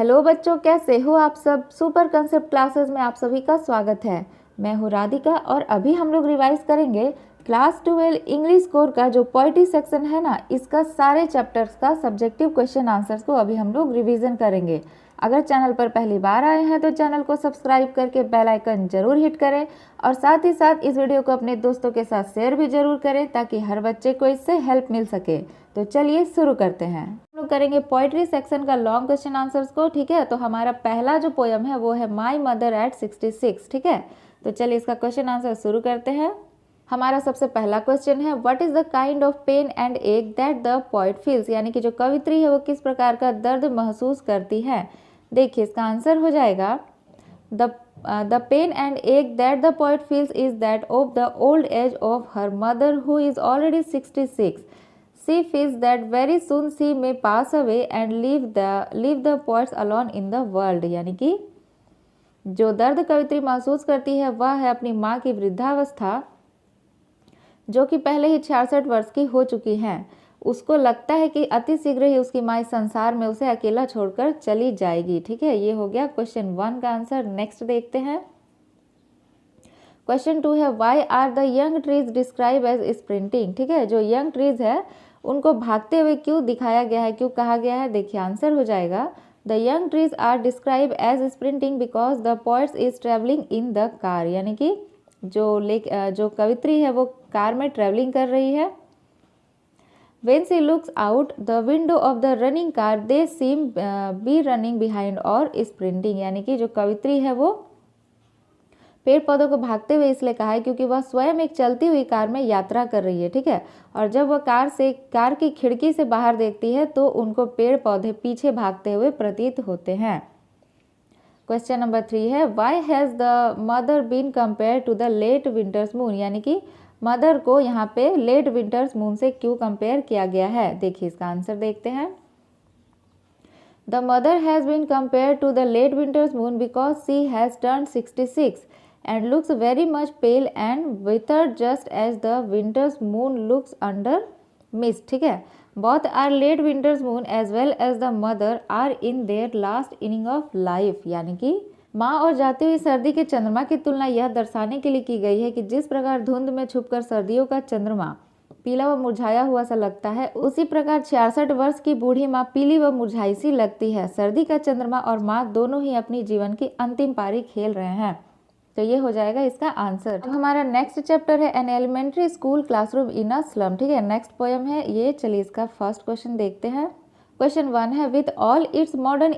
Hello बच्चों, कैसे हो आप सब। सुपर कंसेप्ट क्लासेस में आप सभी का स्वागत है। मैं हूँ राधिका और अभी हम लोग रिवाइज करेंगे क्लास 12 इंग्लिश कोर का जो पोइट्री सेक्शन है ना, इसका सारे चैप्टर्स का सब्जेक्टिव क्वेश्चन आंसर्स को अभी हम लोग रिवीजन करेंगे। अगर चैनल पर पहली बार आए हैं तो चैनल को सब्सक्राइब करके बेल आइकन जरूर हिट करें और साथ ही साथ इस वीडियो को अपने दोस्तों के साथ शेयर भी जरूर करें ताकि हर बच्चे को इससे हेल्प मिल सके। तो चलिए शुरू करते हैं। हम लोग करेंगे पोइट्री सेक्शन का लॉन्ग क्वेश्चन आंसर्स को। ठीक है, तो हमारा पहला जो पोयम है वो है माई मदर एट 66। ठीक है, तो चलिए इसका क्वेश्चन आंसर शुरू करते हैं। हमारा सबसे पहला क्वेश्चन है what is the kind of pain and ache that the poet feels, यानी कि जो कवित्री है वो किस प्रकार का दर्द महसूस करती है। देखिए इसका आंसर हो जाएगा the pen and ache that the poet feels is that of the old age of her mother who is already 66. She feels that very soon she may pass away and leave the poets alone in the world. यानी कि जो दर्द कवित्री महसूस करती है वह है अपनी माँ की वृद्धावस्था, जो कि पहले ही 66 वर्ष की हो चुकी हैं। उसको लगता है कि अति शीघ्र ही उसकी माँ इस संसार में उसे अकेला छोड़कर चली जाएगी। ठीक है, ये हो गया क्वेश्चन 1 का आंसर। नेक्स्ट देखते हैं। क्वेश्चन 2 है why are the young trees describe as sprinting. ठीक है, जो यंग ट्रीज है उनको भागते हुए क्यों दिखाया गया है, क्यों कहा गया है। देखिए आंसर हो जाएगा the young trees are describe as sprinting because the poets is travelling in the car, यानी कि जो कवित्री है वो कार में ट्रेवलिंग कर रही है। When she looks out the window of the running car, they seem be running behind और sprinting, यानी कि जो कवित्री है वो पेड़ पौधों को भागते हुए इसलिए कहा है क्योंकि वह स्वयं एक चलती हुई कार में यात्रा कर रही है। ठीक है, और जब वह कार की खिड़की से बाहर देखती है तो उनको पेड़ पौधे पीछे भागते हुए प्रतीत होते हैं। क्वेश्चन नंबर 3 है why has the mother been compare to the late winter's moon, यानी कि मदर को यहाँ पे लेट विंटर्स मून से क्यों कंपेयर किया गया है। देखिए इसका आंसर देखते हैं। The mother has been compare to the late winter's moon because she has turn 66 and looks very much pale and withered just as the winter's moon looks under mist. ठीक है, both are late winter's moon as well as the mother are in their last inning of life, यानी कि माँ और जाती हुई सर्दी के चंद्रमा की तुलना यह दर्शाने के लिए की गई है कि जिस प्रकार धुंध में छुपकर सर्दियों का चंद्रमा पीला व मुरझाया हुआ सा लगता है, उसी प्रकार 66 वर्ष की बूढ़ी माँ पीली व मुरझाई सी लगती है। सर्दी का चंद्रमा और माँ दोनों ही अपनी जीवन की अंतिम पारी खेल रहे हैं। तो ये हो जाएगा इसका आंसर। अब हमारा नेक्स्ट चैप्टर है an elementary school classroom in a slum. ठीक है, नेक्स्ट पोयम है ये। चलिए इसका फर्स्ट क्वेश्चन देखते हैं। क्वेश्चन 1 है with all its modern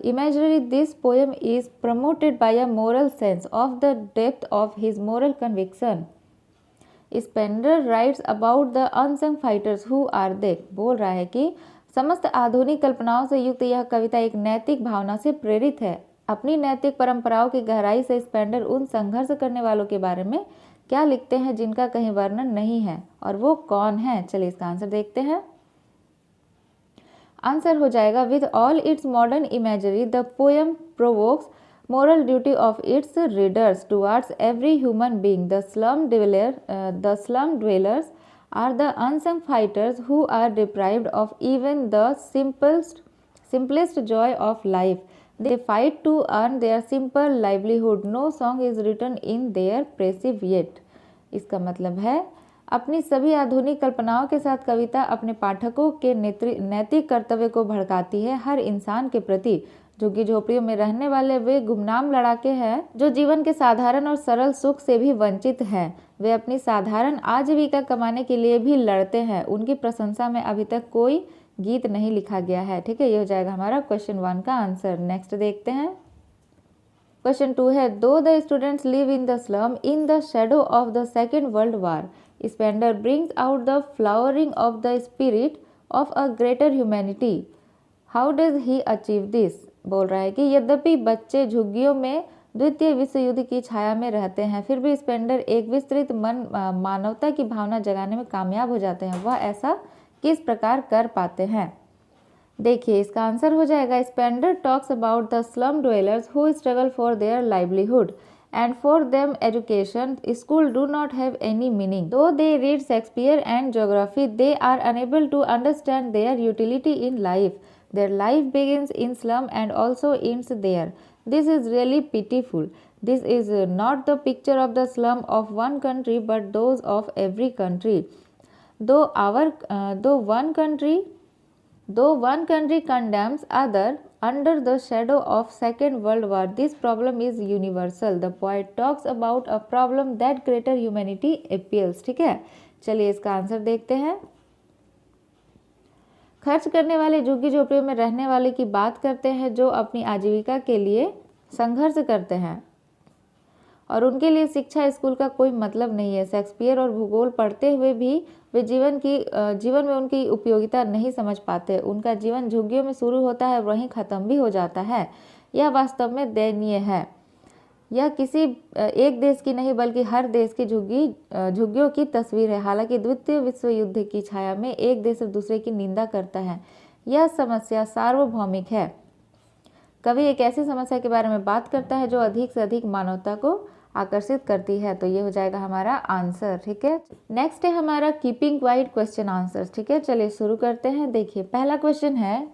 imagery this poem is promoted by a moral sense of the depth of his moral conviction. Spender writes about the unsung fighters who are they. बोल रहा है कि समस्त आधुनिक कल्पनाओं से युक्त यह कविता एक नैतिक भावना से प्रेरित है। अपनी नैतिक परंपराओं की गहराई से स्पेंडर उन संघर्ष करने वालों के बारे में क्या लिखते हैं जिनका कहीं वर्णन नहीं है, और वो कौन है। चलिए इसका आंसर देखते हैं। आंसर हो जाएगा with all its modern imagery the poem provokes moral duty of its readers towards every human being. The slum dwellers are the unsung fighters who are deprived of even the simplest joy of life. They fight to earn their simple livelihood. No song is written in their praise yet. इसका मतलब है अपनी सभी आधुनिक कल्पनाओं के साथ कविता अपने पाठकों के नैतिक कर्तव्य को भड़काती है। हर इंसान के प्रति झुग्गी झोपड़ियों में रहने वाले वे गुमनाम लड़ाके हैं जो जीवन के साधारण और सरल सुख से भी वंचित हैं। वे अपनी साधारण आजीविका कमाने के लिए भी लड़ते हैं। उनकी प्रशंसा में अभी तक कोई गीत नहीं लिखा गया है। ठीक है, ये हो जाएगा हमारा क्वेश्चन 1 का आंसर। नेक्स्ट देखते हैं। क्वेश्चन 2 है though the students live in the slum in the shadow of the Second World War, Spender brings out the flowering of the spirit of a greater humanity. How does he achieve this. बोल रहा है कि यद्यपि बच्चे झुग्गियों में द्वितीय विश्व युद्ध की छाया में रहते हैं, फिर भी स्पेंडर एक विस्तृत मानवता की भावना जगाने में कामयाब हो जाते हैं। वह ऐसा किस प्रकार कर पाते हैं। देखिए इसका आंसर हो जाएगा Spender talks about the slum dwellers who struggle for their livelihood and for them education school do not have any meaning. Though they read Shakespeare and geography, they are unable to understand their utility in life. Their life begins in slum and also ends there. This is really pitiful. This is not the picture of the slum of one country but those of every country. Though one country condemns other under the shadow of Second World War, this problem is universal. The poet talks about a problem that greater humanity appeals. ठीक है, चलिए इसका answer देखते हैं। खर्च करने वाले झुग्गी झोपड़ियों में रहने वाले की बात करते हैं जो अपनी आजीविका के लिए संघर्ष करते हैं और उनके लिए शिक्षा स्कूल का कोई मतलब नहीं है। शेक्सपियर और भूगोल पढ़ते हुए भी वे जीवन में उनकी उपयोगिता नहीं समझ पाते। उनका जीवन झुग्गियों में शुरू होता है, वहीं ख़त्म भी हो जाता है। यह वास्तव में दयनीय है। यह किसी एक देश की नहीं बल्कि हर देश की झुग्गियों की तस्वीर है। हालांकि द्वितीय विश्व युद्ध की छाया में एक देश दूसरे की निंदा करता है। यह समस्या सार्वभौमिक है। कवि एक ऐसी समस्या के बारे में बात करता है जो अधिक से अधिक मानवता को आकर्षित करती है। तो ये हो जाएगा हमारा आंसर। ठीक है, नेक्स्ट है हमारा कीपिंग क्वाइट क्वेश्चन आंसर्स। ठीक है, चलिए शुरू करते हैं। देखिए पहला क्वेश्चन है,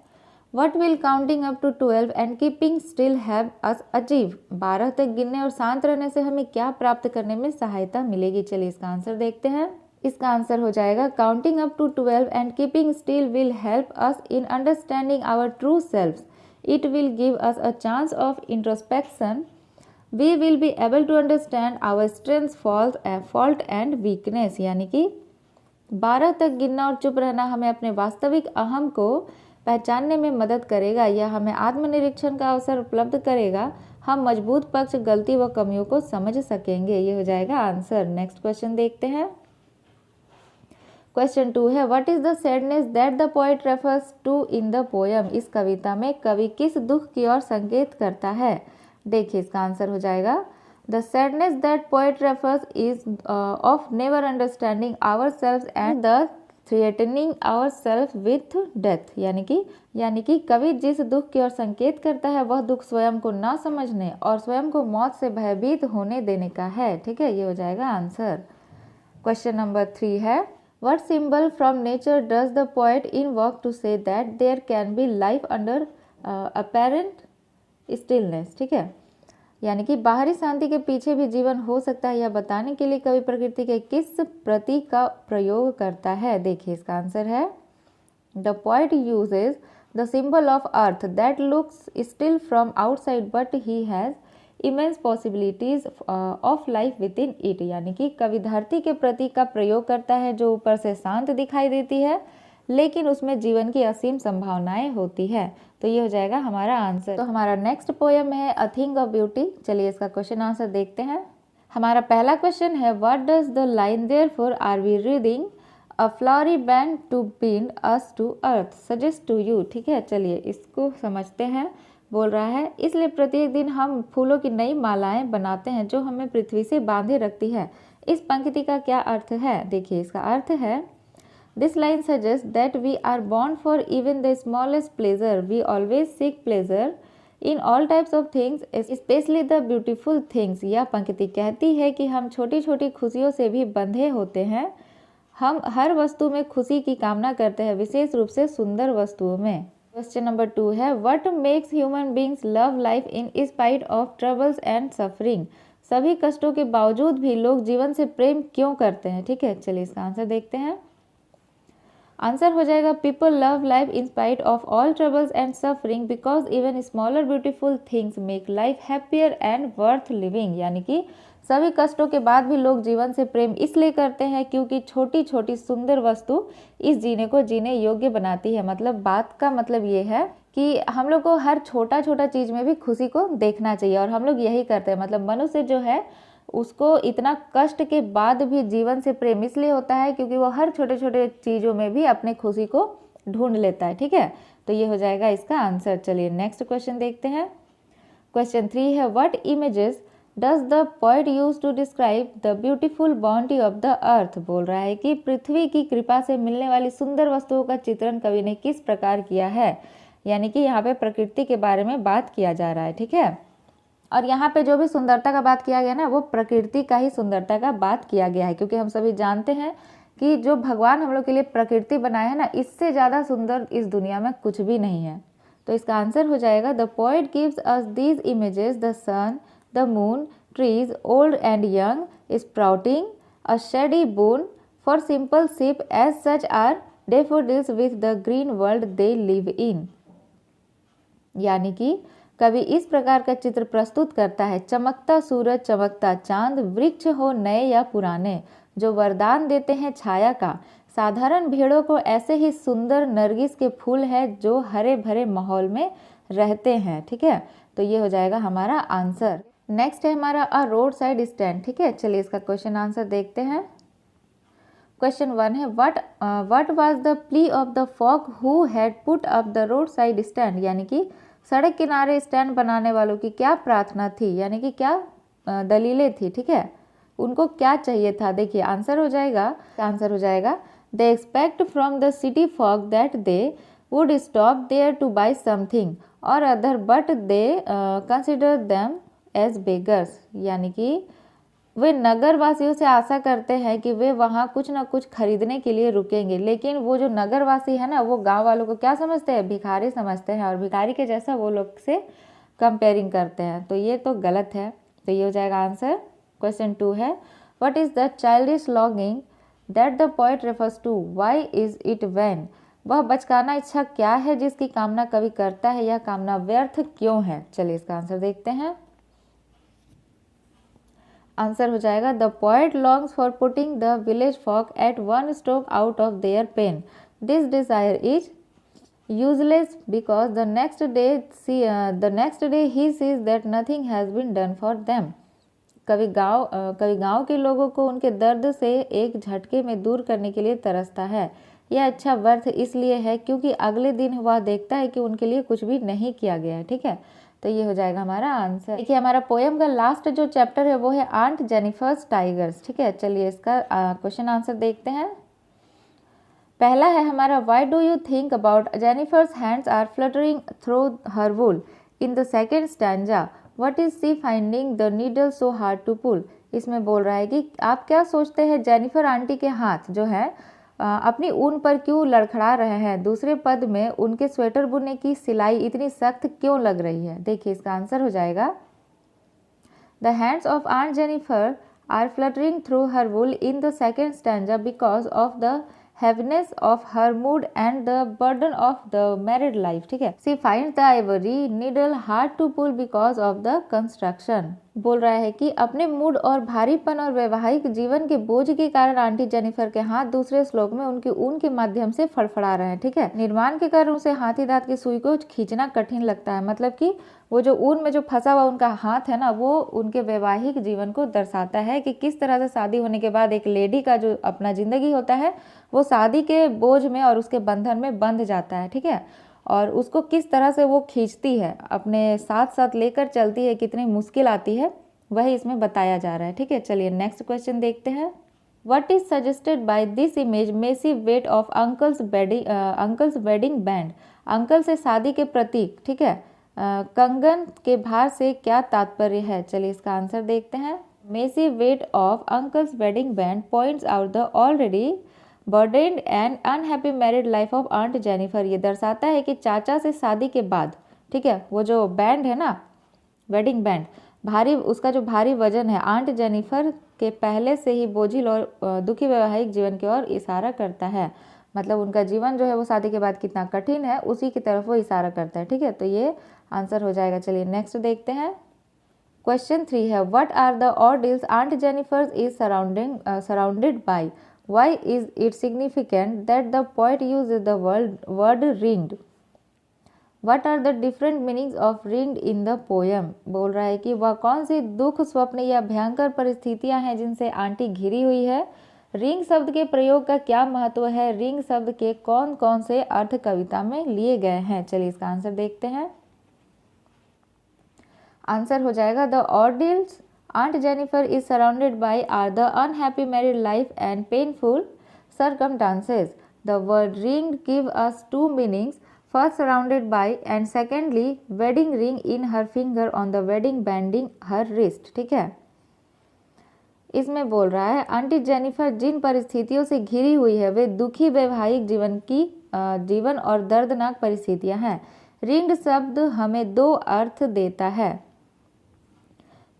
What will counting up to 12 and keeping still have us achieve? 12 तक गिनने और शांत रहने से हमें क्या प्राप्त करने में सहायता मिलेगी? चलिए इसका आंसर देखते हैं। इसका आंसर हो जाएगा counting up to 12 and keeping still will help us in understanding our true selves. It will give us a chance of introspection. We will be able to understand our strengths, fault and weakness. यानी कि 12 तक गिनना और चुप रहना हमें अपने वास्तविक अहम को पहचानने में मदद करेगा। यह हमें आत्मनिरीक्षण का अवसर उपलब्ध करेगा। हम मजबूत पक्ष, गलती व कमियों को समझ सकेंगे। ये हो जाएगा आंसर। नेक्स्ट क्वेश्चन देखते हैं। क्वेश्चन 2 है, what is the sadness that the poet refers to in the poem? इस कविता में कवि किस दुख की ओर संकेत करता है? देखिए इसका आंसर हो जाएगा, the sadness that poet refers is of never understanding our self and the threatening our self with death. यानी कि कवि जिस दुख की ओर संकेत करता है वह दुख स्वयं को ना समझने और स्वयं को मौत से भयभीत होने देने का है। ठीक है, ये हो जाएगा आंसर। क्वेश्चन नंबर 3 है, what symbol from nature does the poet invoke to say that there can be life under apparent stillness? ठीक है, यानी कि बाहरी शांति के पीछे भी जीवन हो सकता है, यह बताने के लिए कवि प्रकृति के किस प्रतीक का प्रयोग करता है? देखिए इसका आंसर है, the poet uses the symbol of earth that looks still from outside but he has immense possibilities of life with in it. यानी कि कवि धरती के प्रतीक का प्रयोग करता है जो ऊपर से शांत दिखाई देती है लेकिन उसमें जीवन की असीम संभावनाएं होती है। तो ये हो जाएगा हमारा आंसर। तो हमारा नेक्स्ट पोयम है अ थिंग ऑफ ब्यूटी। चलिए इसका क्वेश्चन आंसर देखते हैं। हमारा पहला क्वेश्चन है, what does the line therefore are we reading a flowery band to bind us to earth suggest to you? ठीक है, चलिए इसको समझते हैं। बोल रहा है, इसलिए प्रत्येक दिन हम फूलों की नई मालाएं बनाते हैं जो हमें पृथ्वी से बांधे रखती है। इस पंक्ति का क्या अर्थ है? देखिए इसका अर्थ है, this line suggests that we are born for even the smallest pleasure. We always seek pleasure in all types of things, especially the beautiful things. यह पंक्ति कहती है कि हम छोटी छोटी खुशियों से भी बंधे होते हैं। हम हर वस्तु में खुशी की कामना करते हैं, विशेष रूप से सुंदर वस्तुओं में। क्वेश्चन नंबर 2 है, what makes human beings love life in spite of troubles and suffering? सभी कष्टों के बावजूद भी लोग जीवन से प्रेम क्यों करते हैं? ठीक है, चलिए इसका आंसर देखते हैं। आंसर हो जाएगा, people love life in spite of all troubles and suffering because even smaller beautiful things make life happier and worth living. यानी कि सभी कष्टों के बाद भी लोग जीवन से प्रेम इसलिए करते हैं क्योंकि छोटी छोटी सुंदर वस्तु इस जीने को जीने योग्य बनाती है। मतलब बात का मतलब ये है कि हम लोग को हर छोटा छोटा चीज़ में भी खुशी को देखना चाहिए और हम लोग यही करते हैं। मतलब मनुष्य जो है उसको इतना कष्ट के बाद भी जीवन से प्रेम इसलिए होता है क्योंकि वो हर छोटे छोटे चीज़ों में भी अपने खुशी को ढूंढ लेता है। ठीक है, तो ये हो जाएगा इसका आंसर। चलिए नेक्स्ट क्वेश्चन देखते हैं। क्वेश्चन 3 है, what images does the poet use to describe the beautiful bounty of the earth? बोल रहा है कि पृथ्वी की कृपा से मिलने वाली सुंदर वस्तुओं का चित्रण कवि ने किस प्रकार किया है? यानी कि यहाँ पे प्रकृति के बारे में बात किया जा रहा है। ठीक है, और यहाँ पे जो भी सुंदरता का बात किया गया ना वो प्रकृति का ही सुंदरता का बात किया गया है क्योंकि हम सभी जानते हैं कि जो भगवान हम लोग के लिए प्रकृति बनाया है ना, इससे ज़्यादा सुंदर इस दुनिया में कुछ भी नहीं है। तो इसका आंसर हो जाएगा the poet gives us these images, the sun, the moon, trees old and young, sprouting, a shady boon for simple sheep as such are daffodils with the green world they live in. यानी कि कवि इस प्रकार का चित्र प्रस्तुत करता है, चमकता सूरज, चमकता चांद, वृक्ष हो नए या पुराने, जो वरदान देते हैं छाया का, साधारण भेड़ों को ऐसे ही सुंदर नरगिस के फूल है जो हरे भरे माहौल में रहते हैं। ठीक है, तो ये हो जाएगा हमारा आंसर। नेक्स्ट है हमारा अ रोड साइड स्टैंड। ठीक है, चलिए इसका क्वेश्चन आंसर देखते हैं। क्वेश्चन 1 है what was the plea of the fog who had put up the road side stand. यानी कि सड़क किनारे स्टैंड बनाने वालों की क्या प्रार्थना थी, यानी कि क्या दलीलें थी। ठीक है, उनको क्या चाहिए था। देखिए आंसर हो जाएगा they expect from the city fog that they would stop there to buy something और other but they consider them as beggars. यानी कि वे नगर वासियों से आशा करते हैं कि वे वहाँ कुछ ना कुछ खरीदने के लिए रुकेंगे, लेकिन वो जो नगरवासी है ना, वो गांव वालों को क्या समझते हैं, भिखारी समझते हैं, और भिखारी के जैसा वो लोग से कंपेयरिंग करते हैं। तो ये तो गलत है, तो ये हो जाएगा आंसर। क्वेश्चन 2 है what is the childish longing that the poet refers to, why is it vain. वह बचकाना इच्छा क्या है जिसकी कामना कवि करता है, यह कामना व्यर्थ क्यों है। चलिए इसका आंसर देखते हैं। आंसर हो जाएगा the poet longs for putting the village folk at one stroke out of their pain, this desire is useless because the next day he sees that nothing has been done for them. कवि गांव के लोगों को उनके दर्द से एक झटके में दूर करने के लिए तरसता है। यह अच्छा व्यर्थ इसलिए है क्योंकि अगले दिन वह देखता है कि उनके लिए कुछ भी नहीं किया गया है। ठीक है, तो ये हो जाएगा हमारा आंसर। देखिए हमारा पोएम का लास्ट जो चैप्टर है वो है आंट जेनिफर्स टाइगर्स। ठीक है, चलिए इसका क्वेश्चन आंसर देखते हैं। पहला है हमारा why do you think about Jennifer's hands are fluttering through her wool. In the second stanza what is she finding the needle so hard to pull. इसमें बोल रहा है कि आप क्या सोचते हैं जेनिफर आंटी के हाथ जो है अपनी ऊन पर क्यों लड़खड़ा रहे हैं। दूसरे पद में उनके स्वेटर बुनने की सिलाई इतनी सख्त क्यों लग रही है। देखिए इसका आंसर हो जाएगा the hands of aunt Jennifer are fluttering through her wool in the second stanza because of the heaviness of her mood and the burden of the married life. ठीक है, she finds the ivory needle hard to pull because of the construction. बोल रहा है कि अपने mood और भारीपन और वैवाहिक जीवन के बोझ के कारण आंटी जेनिफर के हाथ दूसरे श्लोक में उनकी ऊन के माध्यम से फड़फड़ा रहे हैं। ठीक है, निर्माण के कारण उसे हाथी दांत की सुई को खींचना कठिन लगता है। मतलब कि वो जो ऊन में जो फंसा हुआ उनका हाथ है ना, वो उनके वैवाहिक जीवन को दर्शाता है कि किस तरह से शादी होने के बाद एक लेडी का जो अपना जिंदगी होता है वो शादी के बोझ में और उसके बंधन में बंध जाता है। ठीक है, और उसको किस तरह से वो खींचती है, अपने साथ साथ लेकर चलती है, कितनी मुश्किल आती है, वही इसमें बताया जा रहा है। ठीक है, चलिए नेक्स्ट क्वेश्चन देखते हैं। What is suggested by this image massive weight of uncle's wedding band. Uncle से शादी के प्रतीक, ठीक है, कंगन के भार से क्या तात्पर्य है। चलिए इसका आंसर देखते हैं। Massive weight of uncle's wedding band points out the already burdened and unhappy married life of aunt Jennifer. ये दर्शाता है कि चाचा से शादी के बाद, ठीक है, वो जो बैंड है ना, वेडिंग बैंड, भारी, उसका जो भारी वजन है आंट जेनिफर के पहले से ही बोझिल और दुखी वैवाहिक जीवन की ओर इशारा करता है। मतलब उनका जीवन जो है वो शादी के बाद कितना कठिन है, उसी की तरफ वो इशारा करता है। ठीक है, तो ये आंसर हो जाएगा। चलिए नेक्स्ट देखते हैं। क्वेश्चन 3 है what are the ordeals aunt Jennifer is surrounded by, why is it significant that the poet uses the word ringed. What are the different meanings of ringed in the poem. बोल रहा है कि वह कौन सी दुख, स्वप्न या भयंकर परिस्थितियां हैं जिनसे आंटी घिरी हुई है। रिंग शब्द के प्रयोग का क्या महत्व है। रिंग शब्द के कौन कौन से अर्थ कविता में लिए गए हैं। चलिए इसका आंसर देखते हैं। आंसर हो जाएगा the ordeals aunt Jennifer is surrounded by are the unhappy married life and painful circumstances. The word ringed give us two meanings. First, surrounded by, and secondly, wedding ring in her finger on the wedding banding her wrist. ठीक है, इसमें बोल रहा है aunty Jennifer जिन परिस्थितियों से घिरी हुई है वे दुखी वैवाहिक जीवन और दर्दनाक परिस्थितियां हैं। रिंग्ड शब्द हमें दो अर्थ देता है,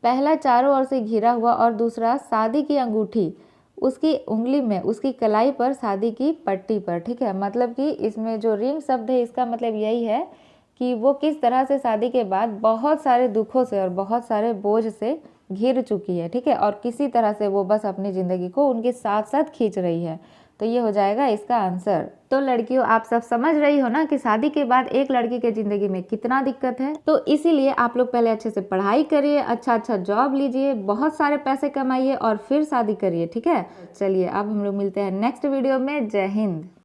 पहला चारों ओर से घिरा हुआ और दूसरा शादी की अंगूठी उसकी उंगली में, उसकी कलाई पर, शादी की पट्टी पर। ठीक है, मतलब कि इसमें जो रिंग शब्द है इसका मतलब यही है कि वो किस तरह से शादी के बाद बहुत सारे दुखों से और बहुत सारे बोझ से घिर चुकी है। ठीक है, और किसी तरह से वो बस अपनी ज़िंदगी को उनके साथ साथ खींच रही है। तो ये हो जाएगा इसका आंसर। तो लड़कियों, आप सब समझ रही हो ना कि शादी के बाद एक लड़की के ज़िंदगी में कितना दिक्कत है। तो इसीलिए आप लोग पहले अच्छे से पढ़ाई करिए, अच्छा जॉब लीजिए, बहुत सारे पैसे कमाइए और फिर शादी करिए। ठीक है, चलिए अब हम लोग मिलते हैं नेक्स्ट वीडियो में। जय हिंद।